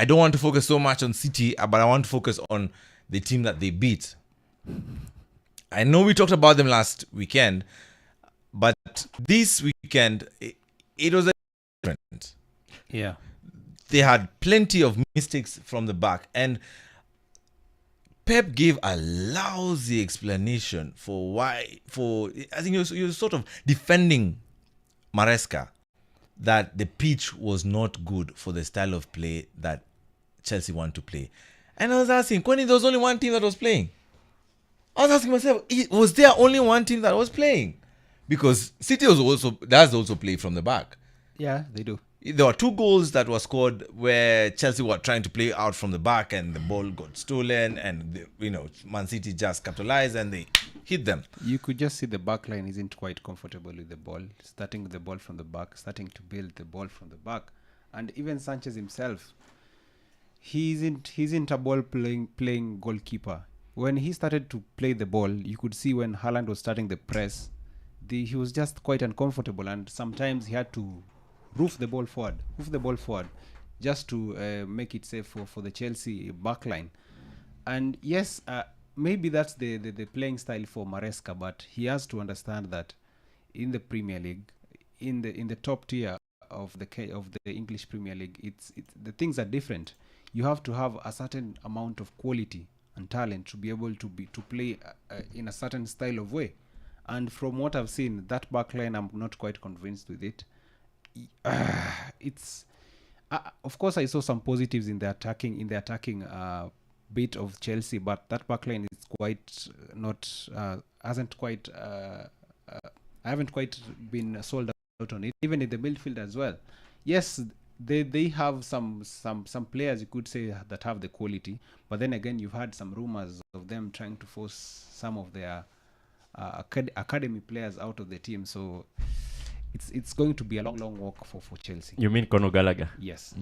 I don't want to focus so much on City, but I want to focus on the team that they beat. I know we talked about them last weekend, but this weekend, it was different. Yeah. They had plenty of mistakes from the back, and Pep gave a lousy explanation for why. I think he was sort of defending Maresca that the pitch was not good for the style of play that Chelsea want to play. And I was asking, Kwani, there was only one team that was playing. I was asking myself, was there only one team that was playing? Because City does also play from the back. Yeah, they do. There were 2 goals that were scored where Chelsea were trying to play out from the back and the ball got stolen, and Man City just capitalized and they hit them. You could just see the back line isn't quite comfortable with the ball, starting with the ball from the back, starting to build the ball from the back. And even Sanchez himself, he isn't a ball playing goalkeeper. When he started to play the ball, you could see when Haaland was starting the press, he was just quite uncomfortable, and sometimes he had to hoof the ball forward just to make it safe for the Chelsea backline. And yes, maybe that's the playing style for Maresca, but he has to understand that in the Premier League, in the top tier of the English Premier League, it's the things are different. You have to have a certain amount of quality and talent to be able to play in a certain style of way. And from what I've seen, that backline, I'm not quite convinced with it. It's of course I saw some positives in the attacking bit of Chelsea, but that backline is quite not hasn't quite I haven't quite been sold out on it. Even in the midfield as well. Yes, they have some players you could say that have the quality, but then again you've had some rumors of them trying to force some of their academy players out of the team, so it's going to be a long walk for Chelsea. You mean Conor Gallagher? Yes.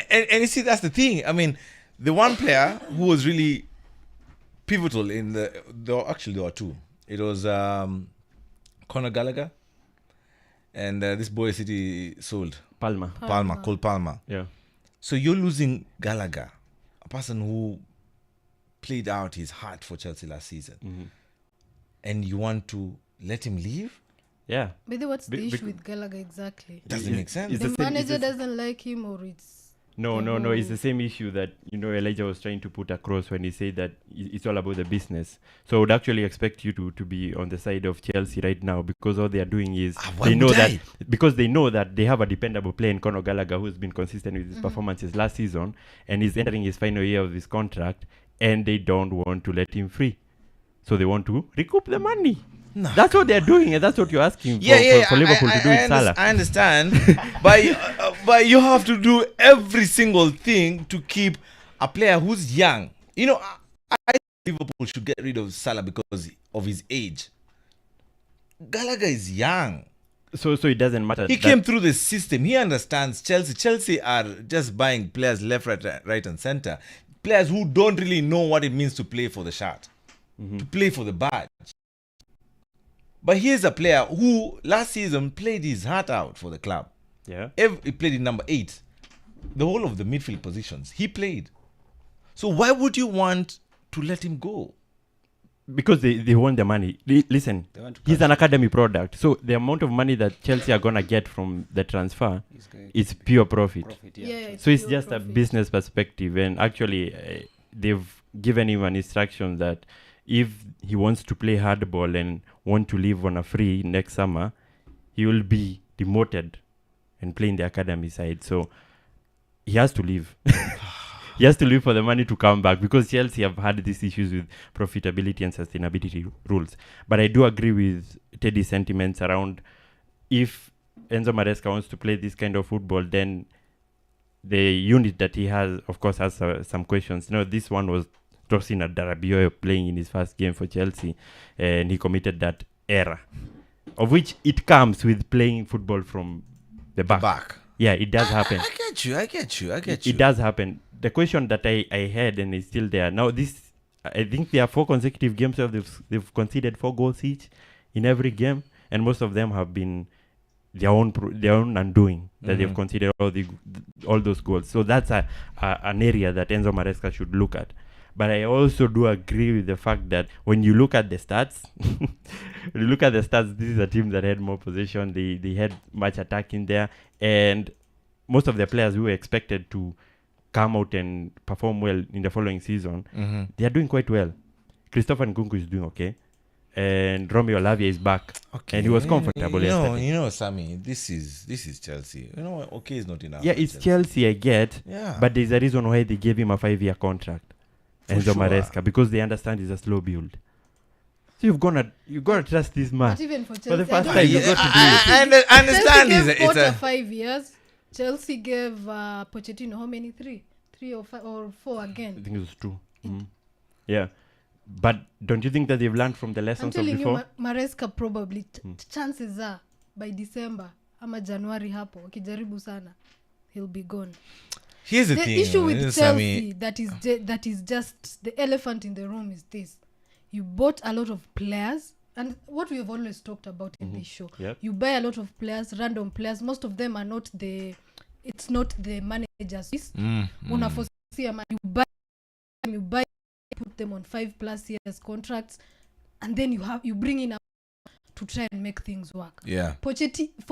And you see, that's the thing. I mean, the one player who was really pivotal in there were 2. It was Conor Gallagher and this boy City sold. Cole Palmer. Yeah. So you're losing Gallagher, a person who played out his heart for Chelsea last season, and you want to let him leave? Yeah. But then what's the issue with Gallagher exactly? Doesn't make sense. The manager doesn't like him, or it's... No. It's the same issue that Elijah was trying to put across when he said that it's all about the business. So I would actually expect you to be on the side of Chelsea right now, because all they are doing is they know that they have a dependable player in Conor Gallagher who's been consistent with his performances last season and is entering his final year of his contract, and they don't want to let him free. So they want to recoup the money. No, that's what they're doing, and that's what you're asking for Liverpool to do with Salah. I understand, but you have to do every single thing to keep a player who's young. I think Liverpool should get rid of Salah because of his age. Gallagher is young. So it doesn't matter. He came through the system. He understands Chelsea. Chelsea are just buying players left, right, and center. Players who don't really know what it means to play for the shirt, to play for the badge. But here's a player who last season played his heart out for the club. Yeah. He played in number 8. The whole of the midfield positions, he played. So why would you want to let him go? Because they want the money. Listen, he's an academy product. So the amount of money that Chelsea are going to get from the transfer is pure profit. So it's just a business perspective. And actually, they've given him an instruction that if he wants to play hardball and want to live on a free next summer, he will be demoted and play in the academy side. So he has to leave. He has to leave for the money to come back, because Chelsea have had these issues with profitability and sustainability rules. But I do agree with Teddy's sentiments around, if Enzo Maresca wants to play this kind of football, then the unit that he has, of course, has some questions. This one was Tosin Darabioyo playing in his first game for Chelsea, and he committed that error, of which it comes with playing football from the back. Yeah, it does happen. I get you. It does happen. The question that I had, and is still there now, I think there are 4 consecutive games where they've conceded 4 goals each in every game, and most of them have been their own undoing that they've considered all those goals. So that's an area that Enzo Maresca should look at. But I also do agree with the fact that when you look at the stats, this is a team that had more possession. They had much attack in there, and most of the players who were expected to come out and perform well in the following season, they are doing quite well. Christopher Nkunku is doing okay, and Romeo Lavia is back, and he was comfortable yesterday. You know, Sammy, this is Chelsea. You know what? Okay, is not enough. Yeah, it's Chelsea, I get. Yeah. But there's a reason why they gave him a 5-year contract, Enzo Maresca, because they understand it's a slow build. So you've got to trust this man. But even for Chelsea, For the first time, you've got to do it. I understand. Chelsea gave It's a 5 years. Chelsea gave Pochettino how many? Three or 5 or 4 again. I think it was 2. Yeah. But don't you think that they've learned from the I'm lessons of telling before? you, Maresca probably chances are by December ama January hapo wakijaribu sana he'll be gone. Here's the The thing. issue with Sammy, Chelsea that is just the elephant in the room is this: you bought a lot of players, and what we have always talked about in this show. Yep. You buy a lot of players, random players. Most of them are not it's not the managers. You buy, put them on 5+ years contracts, and then you bring in to try and make things work. Yeah. For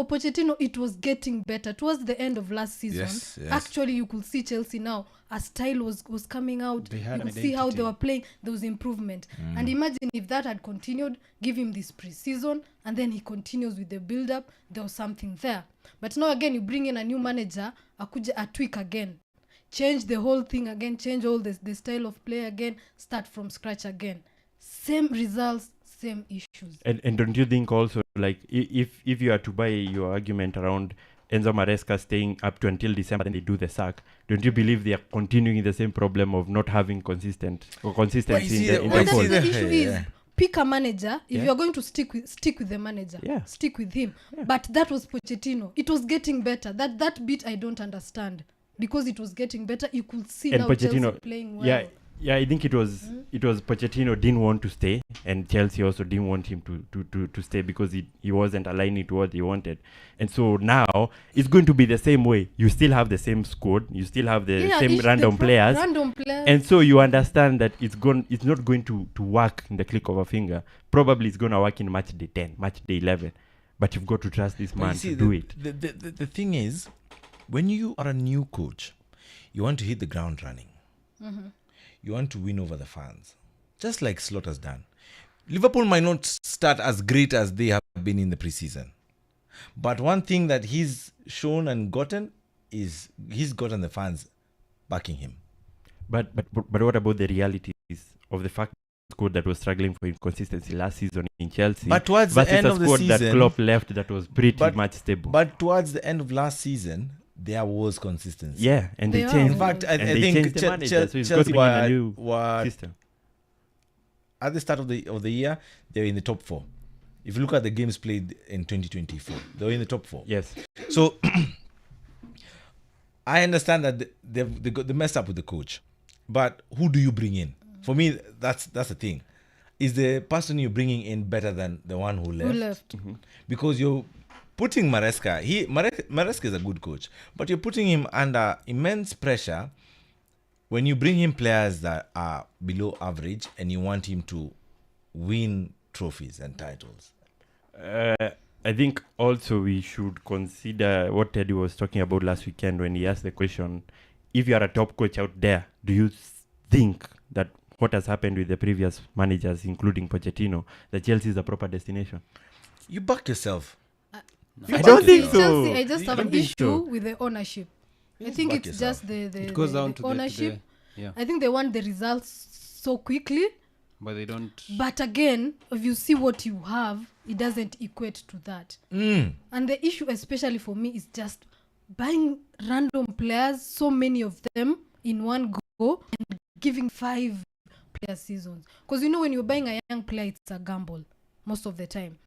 Pochettino, it was getting better towards the end of last season. Yes. Actually, you could see Chelsea now. A style was coming out. They had you could an see how they identity. were playing. There was improvement. And imagine if that had continued, give him this pre-season, and then he continues with the build-up, there was something there. But now again, you bring in a new manager, a tweak again. Change the whole thing again, change all the style of play again, start from scratch again. Same results, same issues. And don't you think also, like, if you are to buy your argument around Enzo Maresca staying up to until December and they do the sack, don't you believe they are continuing the same problem of not having consistency in And the that's ball? the issue is, pick a manager. If you are going to stick with the manager, stick with him. But that was Pochettino. It was getting better. That bit I don't understand. Because it was getting better, you could see And now Pochettino, Chelsea playing well. Yeah, I think it was Pochettino didn't want to stay, and Chelsea also didn't want him to stay because he wasn't aligning to what they wanted. And so now it's going to be the same way. You still have the same squad, you still have the same random players. And so you understand that it's not going to work in the click of a finger. Probably it's going to work in match day 10, match day 11. But you've got to trust this man to do it. The thing is, when you are a new coach, you want to hit the ground running. You want to win over the fans, just like Slaughter's done. Liverpool might not start as great as they have been in the preseason, but one thing that he's shown and gotten is he's gotten the fans backing him. But what about the realities of the fact squad that was struggling for inconsistency last season in Chelsea, but towards the end of the season, that Klopp left that was pretty much stable. But towards the end of last season, there was consistency. Yeah, and they changed. In fact, I think changed the manager, so he's got to bring in a new system. At the start of the year, they were in the top 4. If you look at the games played in 2024, they were in the top 4. Yes. So I understand that they messed up with the coach, but who do you bring in? For me, that's the thing. Is the person you're bringing in better than the one who left? Because you're putting Maresca. Maresca is a good coach, but you're putting him under immense pressure when you bring him players that are below average and you want him to win trophies and titles. I think also we should consider what Teddy was talking about last weekend when he asked the question, if you are a top coach out there, do you think that what has happened with the previous managers, including Pochettino, that Chelsea is a proper destination? You back yourself. I don't think so. Chelsea, I just have an issue with the ownership. I think it's just the goes down to ownership. Yeah. I think they want the results so quickly. But they don't. But again, if you see what you have, it doesn't equate to that. And the issue, especially for me, is just buying random players, so many of them in one go, and giving 5 player seasons. Because you know, when you're buying a young player, it's a gamble most of the time.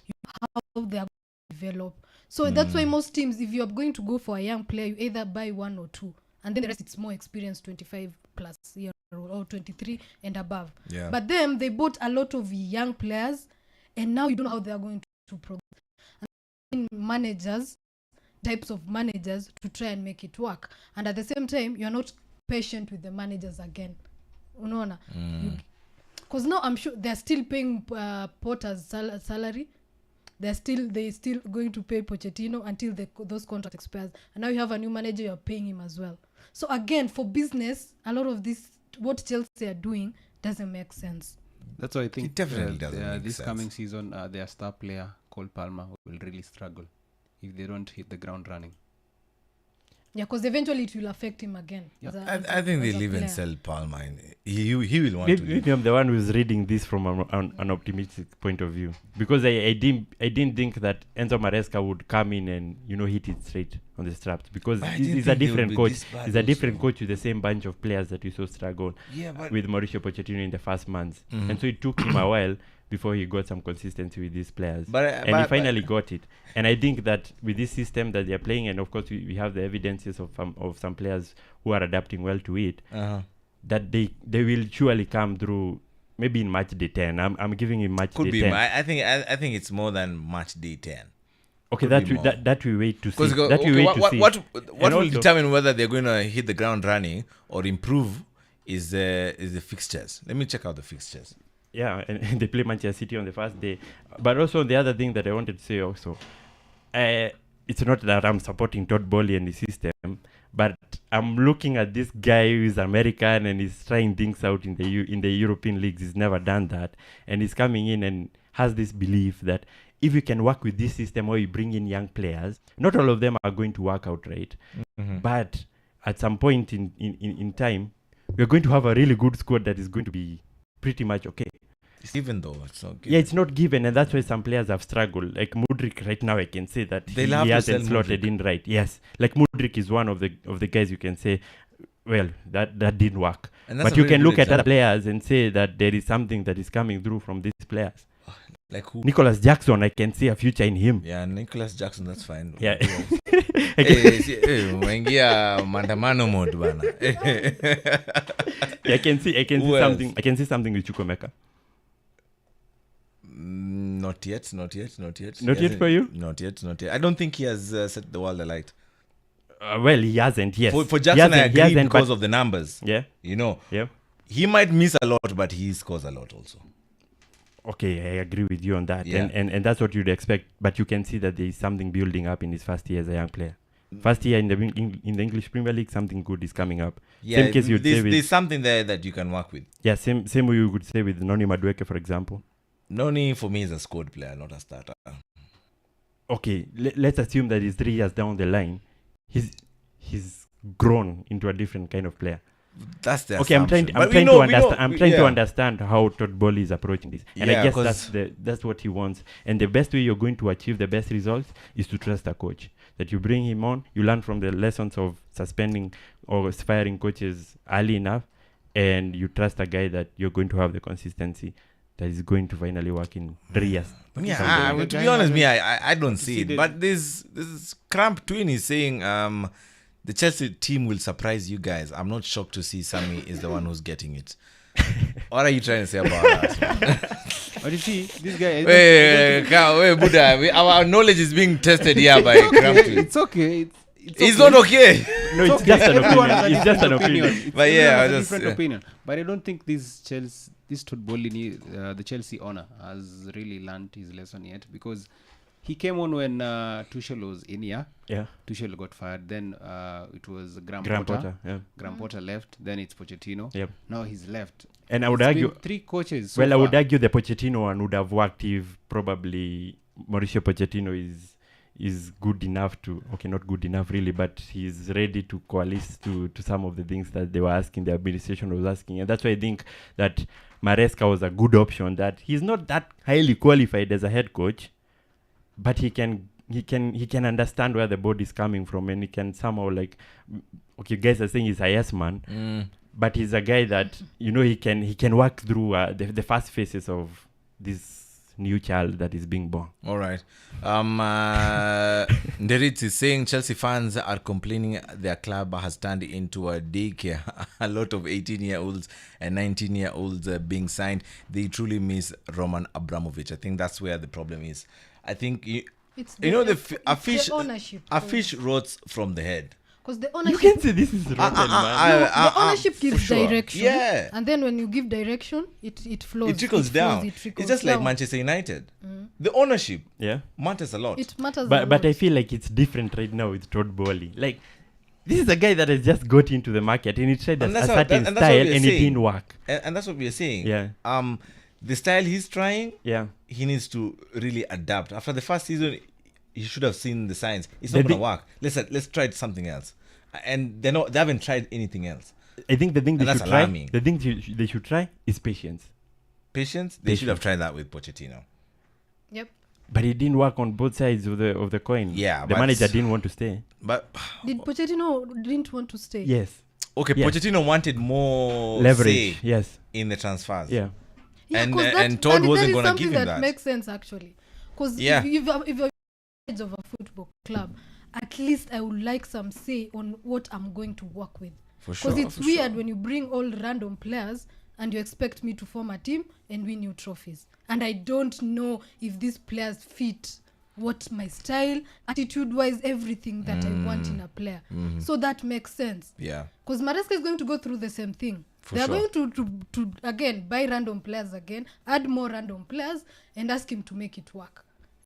You know how they are going to develop. So that's why most teams, if you are going to go for a young player, you either buy 1 or 2, and then the rest it's more experienced, 25 plus year or 23 and above. Yeah. But then they bought a lot of young players, and now you don't know how they are going to progress. managers, types of managers to try and make it work, and at the same time you're not patient with the managers again. Unaona? Because now I'm sure they're still paying Potter's salary. They're still going to pay Pochettino until those contracts expires, and now you have a new manager, you're paying him as well. So again, for business, a lot of this, what Chelsea are doing, doesn't make sense. That's why I think it definitely doesn't make this sense. coming season, their star player Cole Palmer will really struggle if they don't hit the ground running. Yeah, because eventually it will affect him again. Yeah. I think they leave and sell Palmer. He will want to leave. Maybe I'm the one who's reading this from an optimistic point of view, because I didn't think that Enzo Maresca would come in and hit it straight on the straps, because he's a different coach. He's a different coach with the same bunch of players that we saw struggle with Mauricio Pochettino in the first months, and so it took him a while before he got some consistency with these players. But he finally got it. And I think that with this system that they're playing, and of course we have the evidences of some players who are adapting well to it, that they will surely come through. Maybe in match day 10. I'm giving him match day 10. I think it's more than match day 10. Okay, that we wait to see. What will determine whether they're going to hit the ground running or improve is the fixtures. Let me check out the fixtures. Yeah, and they play Manchester City on the first day. But also the other thing that I wanted to say also, it's not that I'm supporting Todd Bowley and the system, but I'm looking at this guy who is American and he's trying things out in the European leagues. He's never done that, and he's coming in and has this belief that if you can work with this system where you bring in young players, not all of them are going to work out right, but at some point in time, we're going to have a really good squad that is going to be pretty much okay. Even though it's not given. Yeah, it's not given, and that's why some players have struggled. Like Mudryk right now, I can say that he hasn't slotted in right. Yes, like Mudryk is one of the guys you can say, well, that didn't work. But you can look at other players and say that there is something that is coming through from these players. Like who? Nicholas Jackson, I can see a future in him. Yeah, Nicholas Jackson, that's fine. Yeah. Wengia mandamano mode bana. I can see something. I can see something with Chukwemeka. Not yet. Not yet for you? Not yet. I don't think he has set the world alight. Well, he hasn't. Yes. For Jackson, I agree because of the numbers. Yeah. Yeah. He might miss a lot, but he scores a lot also. Okay, I agree with you on that. Yeah. And that's what you'd expect. But you can see that there is something building up in his first year as a young player. First year in the English Premier League, something good is coming up. Yeah, same case there's something there that you can work with. Yeah, same way you could say with Noni Madueke, for example. Noni, for me, is a squad player, not a starter. Okay, let's assume that he's 3 years down the line. He's grown into a different kind of player. That's the okay. assumption. I'm trying to understand how Todd Bowley is approaching this, and I guess that's what he wants. And the best way you're going to achieve the best results is to trust a coach. That you bring him on, you learn from the lessons of suspending or firing coaches early enough, and you trust a guy that you're going to have the consistency that is going to finally work in 3 years. Yeah, to be honest, I don't see it. But this Cramp Twin is saying the Chelsea team will surprise you guys. I'm not shocked to see Sammy is the one who's getting it. What are you trying to say about that? But you see, this guy... Wait, Buddha. Our knowledge is being tested here by Cramp Twin. It's okay. It's not okay. No, it's just an opinion. It's just an opinion. But yeah, a different opinion. But I don't think this Todd Bowley, the Chelsea owner, has really learned his lesson yet, because he came on when Tuchel was in here. Yeah. Tuchel got fired. Then it was Graham Potter. Yeah. Graham Potter left. Then it's Pochettino. Yep. Now he's left. And I would argue 3 coaches. I would argue the Pochettino one would have worked if probably Mauricio Pochettino is good enough to, okay, not good enough really, but he's ready to coalesce to some of the things that they were asking, the administration was asking. And that's why I think that Maresca was a good option, that he's not that highly qualified as a head coach, but he can understand where the board is coming from, and he can somehow, like, okay, guys are saying he's a yes man, but he's a guy that, he can work through the first phases of this new child that is being born. All right. Nderitz is saying Chelsea fans are complaining their club has turned into a daycare. A lot of 18-year-olds and 19-year-olds being signed. They truly miss Roman Abramovich. I think that's where the problem is. I think It's You know, the ownership. A fish rots from the head. Because the You ownership, can say this is rotten, man. the ownership gives for sure. direction. Yeah. And then when you give direction, it flows. It trickles down. It's just like Manchester United. The ownership matters a lot. It matters a But lot. I feel like it's different right now with Todd Bowley. Like, this is a guy that has just got into the market and he tried a certain style and it didn't work. And that's what we are saying. Yeah. The style he's trying, Yeah. he needs to really adapt. After the first season, he should have seen the signs. It's not going to work. Let's try something else. And they haven't tried anything else. I think the thing And that's alarming. the thing they should try is patience. Patience? They should have tried that with Pochettino. Yep. But it didn't work on both sides of the coin. Yeah, the manager didn't want to stay. But Did Pochettino didn't want to stay? Yes. okay, Yes. Pochettino wanted more Leverage. say Yes. in the transfers. Yeah. Yeah, And- 'cause and Todd wasn't going gonna to give him that that. makes sense actually. Because Yeah. if you're heads of a football club, at least I would like some say on what I'm going to work with. For sure. Because it's for weird sure. when you bring all random players and you expect me to form a team and win new trophies. And I don't know if these players fit what my style, attitude-wise, everything that I want in a player. So that makes sense. Yeah. Because Maresca is going to go through the same thing. They're sure. going to again buy random players again, add more random players, and ask him to make it work.